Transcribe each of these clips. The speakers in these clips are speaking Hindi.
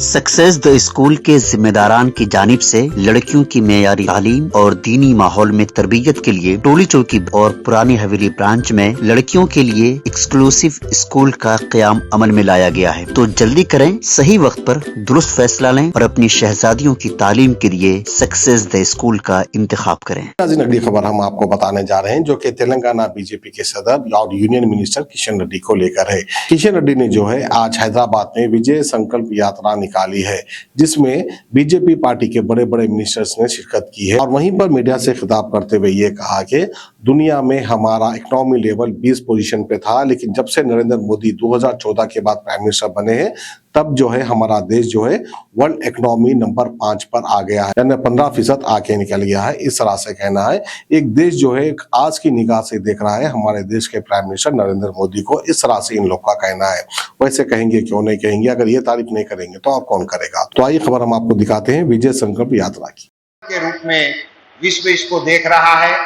सक्सेस द स्कूल के जिम्मेदारान की जानिब से लड़कियों की मेयारी तालीम और दीनी माहौल में तरबियत के लिए टोली चौकी और पुरानी हवेली ब्रांच में लड़कियों के लिए एक्सक्लूसिव स्कूल का क़याम अमल में लाया गया है। तो जल्दी करें, सही वक्त पर दुरुस्त फैसला लें और अपनी शहजादियों की तालीम के लिए सक्सेस द स्कूल का इंतखाब करें। अगली खबर हम आपको बताने जा रहे हैं जो कि तेलंगाना बीजेपी के सदर और यूनियन मिनिस्टर किशन रेड्डी को लेकर है। किशन रेड्डी ने जो है आज हैदराबाद में विजय संकल्प यात्रा निकाली है, जिसमें बीजेपी पार्टी के बड़े बड़े मिनिस्टर्स ने शिरकत की है और वहीं पर मीडिया से खिताब करते हुए ये कहा कि दुनिया में हमारा इकोनॉमी लेवल 20 पोजीशन पे था, लेकिन जब से नरेंद्र मोदी 2014 के बाद प्राइम मिनिस्टर बने हैं तब जो है हमारा देश जो है वर्ल्ड इकोनॉमी नंबर 5 पर आ गया है, यानी 15% आके निकल गया है। इस तरह से कहना है। एक देश जो है आज की निगाह से देख रहा है हमारे देश के प्राइम मिनिस्टर नरेंद्र मोदी को। इस तरह से इन लोग का कहना है। वैसे कहेंगे क्यों नहीं कहेंगे, अगर ये तारीफ नहीं करेंगे तो और कौन करेगा। तो आइए खबर हम आपको दिखाते हैं विजय संकल्प यात्रा की के रूप में विश्व इसको देख रहा है।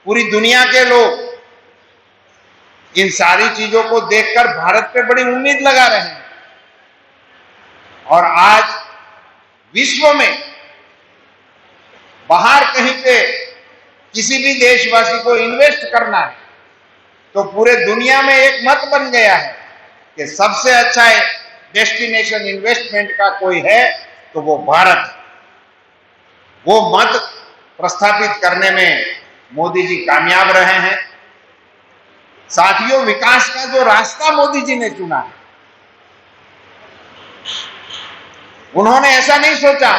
पूरी दुनिया के लोग इन सारी चीजों को देखकर भारत पे बड़ी उम्मीद लगा रहे हैं और आज विश्व में बाहर कहीं पे किसी भी देशवासी को इन्वेस्ट करना है तो पूरे दुनिया में एक मत बन गया है कि सबसे अच्छा डेस्टिनेशन इन्वेस्टमेंट का कोई है तो वो भारत है। वो मत प्रस्थापित करने में मोदी जी कामयाब रहे हैं। साथियों, विकास का जो रास्ता मोदी जी ने चुना है, उन्होंने ऐसा नहीं सोचा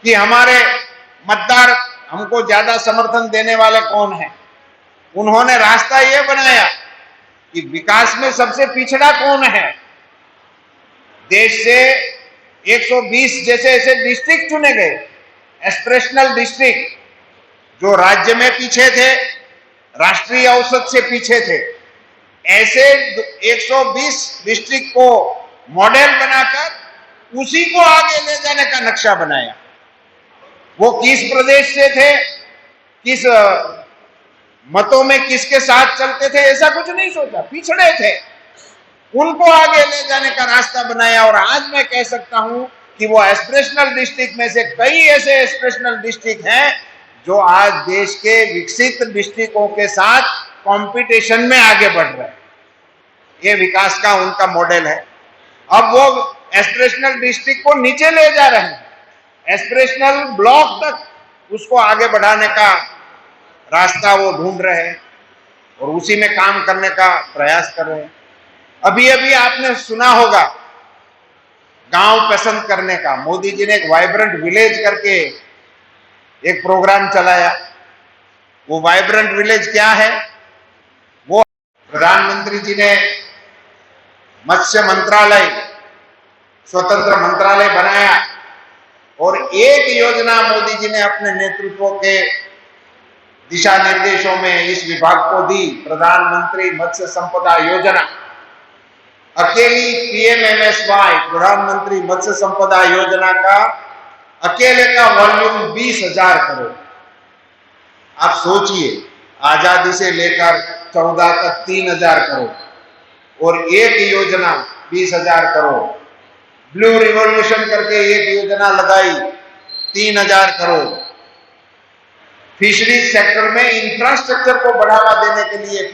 कि हमारे मतदार हमको ज्यादा समर्थन देने वाले कौन हैं। उन्होंने रास्ता यह बनाया कि विकास में सबसे पिछड़ा कौन है। देश से 120 जैसे ऐसे डिस्ट्रिक्ट चुने गए, एस्पिरेशनल डिस्ट्रिक्ट, जो राज्य में पीछे थे, राष्ट्रीय औसत से पीछे थे। ऐसे 120 डिस्ट्रिक्ट को मॉडल बनाकर उसी को आगे ले जाने का नक्शा बनाया। वो किस प्रदेश से थे, किस मतों में किसके साथ चलते थे, ऐसा कुछ नहीं सोचा, पिछड़े थे, उनको आगे ले जाने का रास्ता बनाया। और आज मैं कह सकता हूं कि वो एस्पिरेशनल डिस्ट्रिक्ट में से कई ऐसे एस्पिरेशनल डिस्ट्रिक्ट हैं जो आज देश के विकसित डिस्ट्रिक्टों के साथ कंपटीशन में आगे बढ़ रहे हैं। ये विकास का उनका मॉडल है। अब वो एस्पिरेशनल डिस्ट्रिक्ट को नीचे ले जा रहे हैं, एस्पिरेशनल ब्लॉक तक उसको आगे बढ़ाने का रास्ता वो ढूंढ रहे हैं और उसी में काम करने का प्रयास कर रहे हैं। अभी अभी आपने सुना होगा गांव पसंद करने का। मोदी जी ने एक वाइब्रेंट विलेज करके एक प्रोग्राम चलाया। वो वाइब्रेंट विलेज क्या है? वो प्रधानमंत्री जी ने मत्स्य मंत्रालय, स्वतंत्र मंत्रालय बनाया और एक योजना मोदी जी ने अपने नेतृत्व के दिशा निर्देशों में इस विभाग को दी, प्रधानमंत्री मत्स्य संपदा योजना। अकेली PMMSY, प्रधानमंत्री मत्स्य संपदा योजना का अकेले का वॉल्यूम 20,000 करोड़। आप सोचिए, आजादी से लेकर 14 तक 3,000 करोड़ और एक योजना 20,000 करोड़। ब्लू रिवॉल्यूशन करके एक योजना लगाई, 3,000 करोड़। फिशरीज सेक्टर में इंफ्रास्ट्रक्चर को बढ़ावा देने के लिए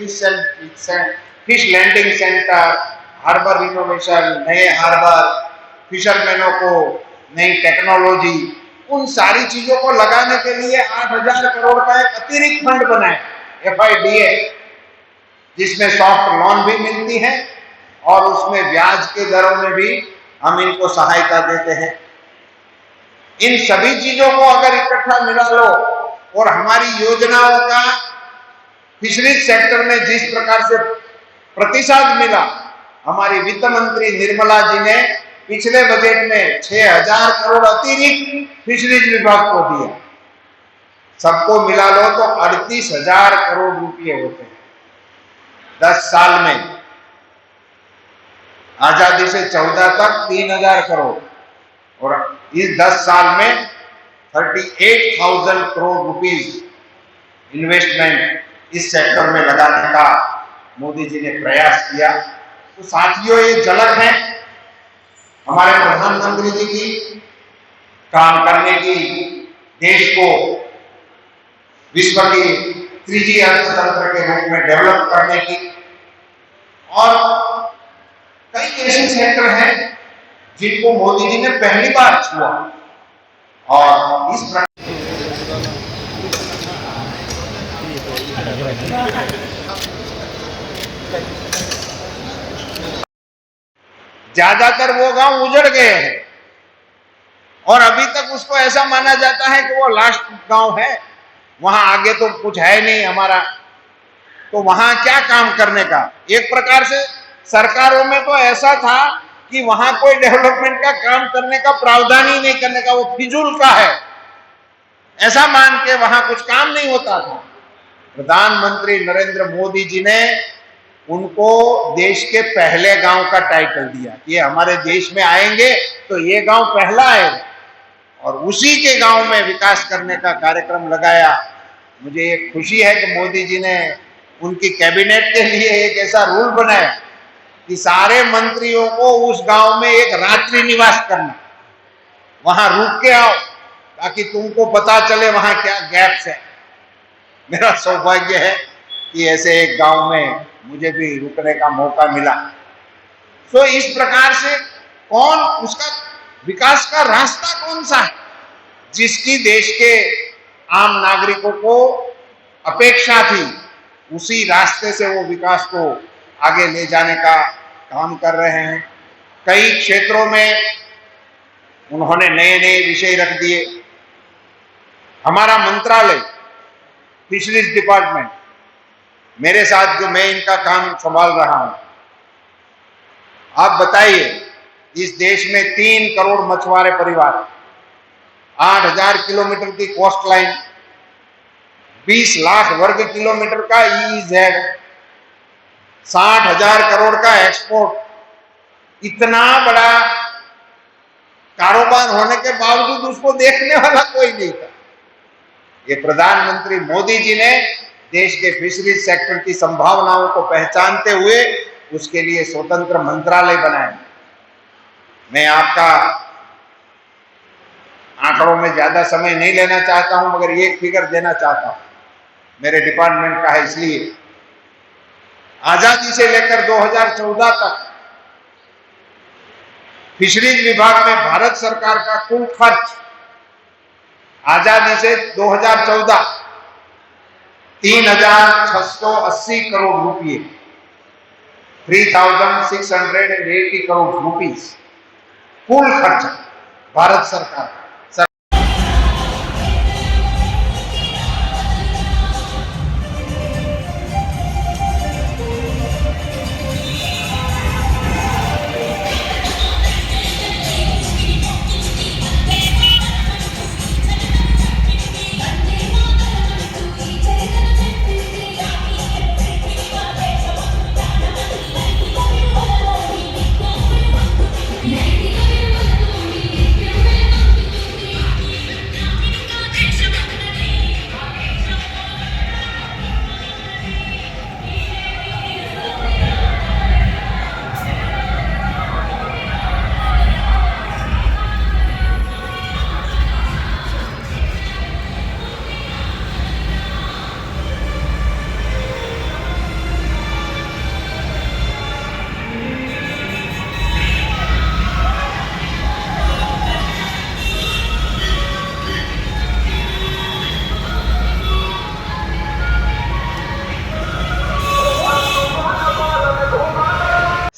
fish landing centre, harbour renovation, नए हार्बर, फिशरमैनों को नई टेक्नोलॉजी, उन सारी चीजों को लगाने के लिए 8,000 करोड़ का एक अतिरिक्त फंड बनाए, FIDA, जिसमें सॉफ्ट लोन भी मिलती है और उसमें ब्याज के दरों में भी हम इनको सहायता देते हैं। इन सभी चीजों को अगर इकट्ठा मिला लो और हमारी योजनाओं का फिशरीज सेक्टर में जिस प्रकार से प्रतिशत मिला, हमारी वित्त मंत्री निर्मला जी ने पिछले बजट में 6,000 करोड़ अतिरिक्त फिशरीज विभाग को दिया। सबको मिला लो तो 38,000 करोड़ रुपए होते हैं 10 साल में। आजादी से 14 तक 3,000 करोड़ और इस 10 साल में 38,000 करोड़ रुपीस इन्वेस्टमेंट इस सेक्टर में लगाने का मोदी जी ने प्रयास किया। तो साथियों, ये झलक है हमारे प्रधानमंत्री जी की काम करने की, देश को विश्व की तीसरी अर्थतंत्र के रूप में डेवलप करने की, और कई ऐसे सेक्टर हैं जिनको मोदी जी ने पहली बार छुआ, और इस प्रकार ज्यादातर वो गांव उजड़ गए हैं और अभी तक उसको ऐसा माना जाता है कि वो लास्ट गांव है, वहां आगे तो कुछ है नहीं हमारा, तो वहां क्या काम करने का। एक प्रकार से सरकारों में तो ऐसा था कि वहां कोई डेवलपमेंट का काम करने का प्रावधान ही नहीं करने का, वो फिजूल का है, ऐसा मान के वहां कुछ काम नहीं होता था। प्रधानमंत्री नरेंद्र मोदी जी ने उनको देश के पहले गांव का टाइटल दिया कि हमारे देश में आएंगे तो ये गांव पहला आएगा, और उसी के गांव में विकास करने का कार्यक्रम लगाया। मुझे एक खुशी है कि मोदी जी ने उनकी कैबिनेट के लिए एक ऐसा रूल बनाया कि सारे मंत्रियों को उस गांव में एक रात्रि निवास करना, वहां रुक के आओ ताकि तुमको पता चले वहां क्या गैप्स है। मेरा सौभाग्य है कि ऐसे एक गांव में मुझे भी रुकने का मौका मिला। तो इस प्रकार से कौन उसका विकास का रास्ता कौन सा है जिसकी देश के आम नागरिकों को अपेक्षा थी, उसी रास्ते से वो विकास को आगे ले जाने का काम कर रहे हैं। कई क्षेत्रों में उन्होंने नए नए विषय रख दिए। हमारा मंत्रालय फिशरीज डिपार्टमेंट, मेरे साथ जो मैं इनका काम संभाल रहा हूं, आप बताइए इस देश में 3 करोड़ मछुआरे परिवार, 8,000 किलोमीटर की कोस्ट लाइन, 20 लाख वर्ग किलोमीटर का EEZ, 60,000 करोड़ का एक्सपोर्ट, इतना बड़ा कारोबार होने के बावजूद उसको देखने वाला कोई नहीं था। ये प्रधानमंत्री मोदी जी ने देश के फिशरीज सेक्टर की संभावनाओं को पहचानते हुए उसके लिए स्वतंत्र मंत्रालय बनाया। मैं आपका आंकड़ों में ज्यादा समय नहीं लेना चाहता हूं, मगर एक फिगर देना चाहता हूं, मेरे डिपार्टमेंट का है इसलिए। आजादी से लेकर 2014 तक फिशरीज विभाग में भारत सरकार का कुल खर्च आजादी से 2014 3,680 करोड़ रुपये, 3,680 करोड़ रुपीस कुल खर्च भारत सरकार का।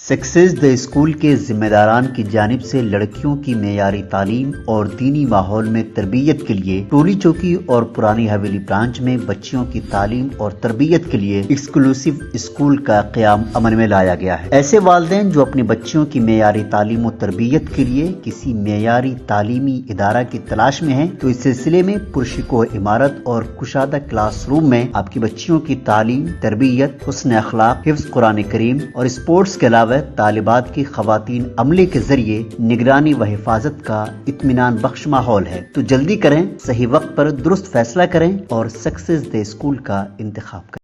सक्सेस द स्कूल के जिम्मेदारान की जानिब से लड़कियों की मेयारी तालीम और दीनी माहौल में तरबियत के लिए टोली चौकी और पुरानी हवेली ब्रांच में बच्चियों की तालीम और तरबियत के लिए एक्सक्लूसिव स्कूल का क़याम अमल में लाया गया है। ऐसे वालिदैन जो अपनी बच्चियों की मेयारी तालीम और तरबियत के लिए किसी मेयारी तालीमी इदारा की तलाश में हैं, तो इस सिलसिले में पुरशिको इमारत और कुशादा क्लासरूम में आपकी बच्चियों की तालीम, तरबियत, हुस्न अखलाक, हिफ्ज़ कुरान करीम और स्पोर्ट्स के अलावा तालिबात की खवातीन अमले के जरिए निगरानी व हिफाजत का इत्मीनान बख्श माहौल है। तो जल्दी करें, सही वक्त पर दुरुस्त फैसला करें और सक्सेस द स्कूल का इंतखाब करें।